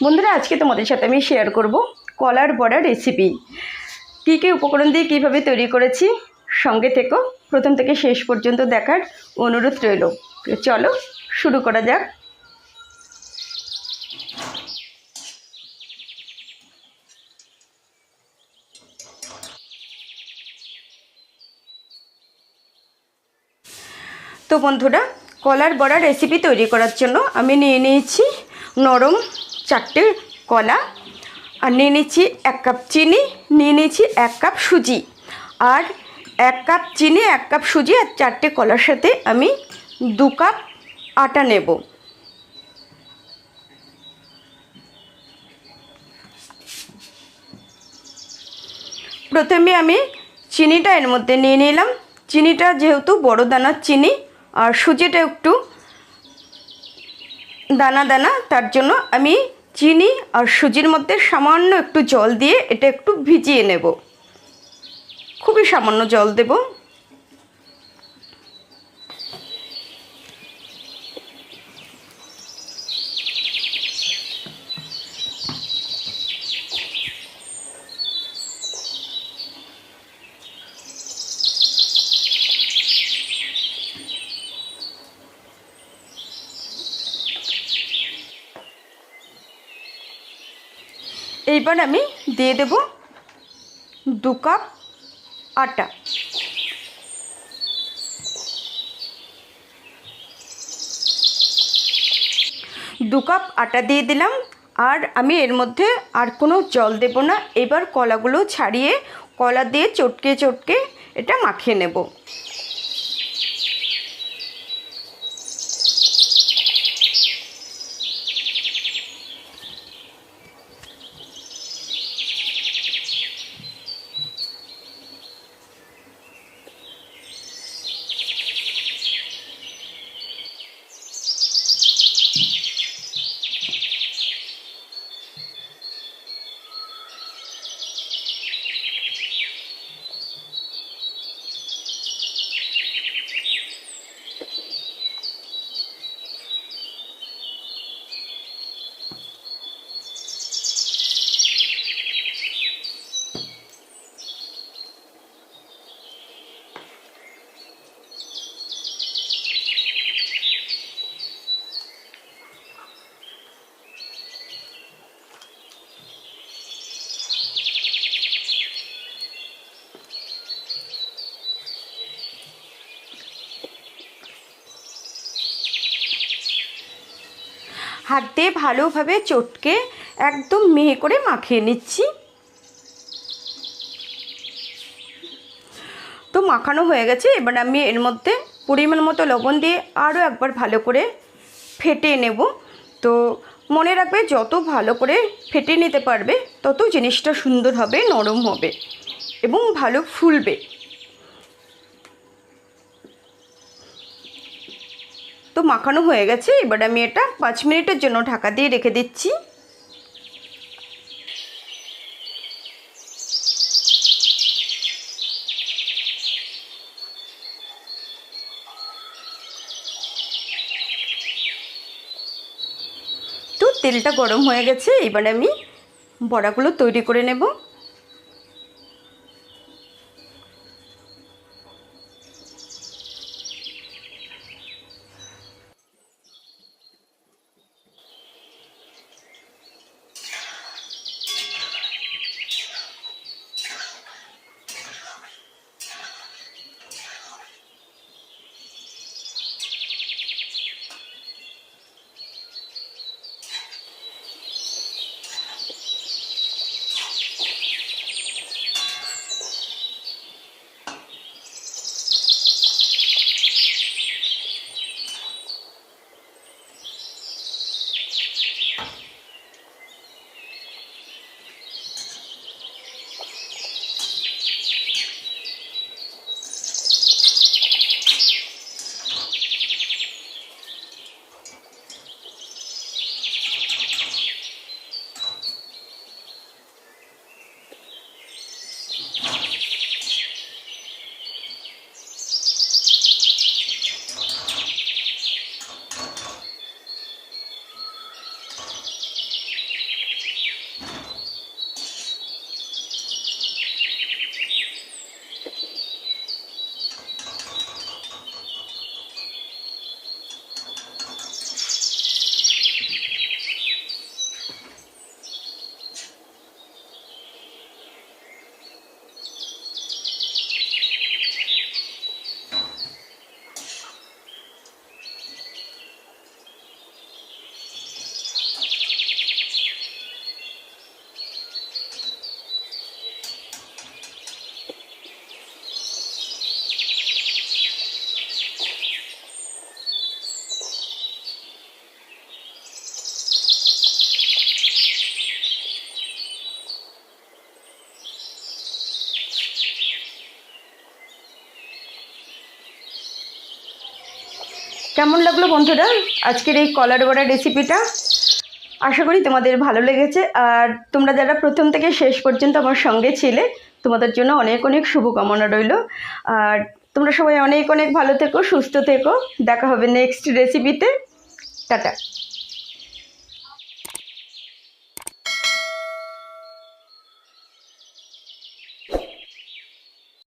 বন্ধুরা, আজকে তোমাদের সাথে আমি শেয়ার করব কলার বড়া রেসিপি। কী কী উপকরণ দিয়ে কীভাবে তৈরি করেছি, সঙ্গে থেকো, প্রথম থেকে শেষ পর্যন্ত দেখার অনুরোধ রইল। চলো শুরু করা যাক। তো বন্ধুরা, কলার বড়া রেসিপি তৈরি করার জন্য আমি নিয়ে নিয়েছি নরম 4টে কলা, আর নিয়ে নিচ্ছি 1 কাপ চিনি, নিয়ে নিয়েছি 1 কাপ সুজি। আর 1 কাপ চিনি, 1 কাপ সুজি আর 4টে কলার সাথে আমি 2 কাপ আটা নেব। প্রথমে আমি চিনিটা এর মধ্যে নিয়ে নিলাম। চিনিটা যেহেতু বড় দানার চিনি আর সুজিটা একটু দানা দানা, তার জন্য আমি চিনি আর সুজির মধ্যে সামান্য একটু জল দিয়ে এটা একটু ভিজিয়ে নেব। খুবই সামান্য জল দেব। এইবার আমি দিয়ে দেব 2 কাপ আটা। দু কাপ আটা দিয়ে দিলাম, আর আমি এর মধ্যে আর কোনো জল দেব না। এবার কলাগুলো ছাড়িয়ে কলা দিয়ে চটকে চটকে এটা মাখিয়ে নেব। হাত দিয়ে ভালোভাবে চটকে একদম মিহি করে মাখিয়ে নিচ্ছি। তো মাখানো হয়ে গেছে। এবার আমি এর মধ্যে পরিমাণ মতো লবণ দিয়ে আরও একবার ভালো করে ফেটিয়ে নেব। তো মনে রাখবে, যত ভালো করে ফেটিয়ে নিতে পারবে তত জিনিসটা সুন্দর হবে, নরম হবে এবং ভালো ফুলবে। তো মাখানো হয়ে গেছে। এবার আমি এটা 5 মিনিটের জন্য ঢাকা দিয়ে রেখে দিচ্ছি। তো তেলটা গরম হয়ে গেছে। এবার আমি বড়াগুলো তৈরি করে নেব। কেমন লাগলো বন্ধুরা আজকের এই কলার বড়া রেসিপিটা? আশা করি তোমাদের ভালো লেগেছে। আর তোমরা যারা প্রথম থেকে শেষ পর্যন্ত আমার সঙ্গে ছিলে, তোমাদের জন্য অনেক অনেক শুভকামনা রইল। আর তোমরা সবাই অনেক অনেক ভালো থেকো, সুস্থ থেকো। দেখা হবে নেক্সট রেসিপিতে। টাটা।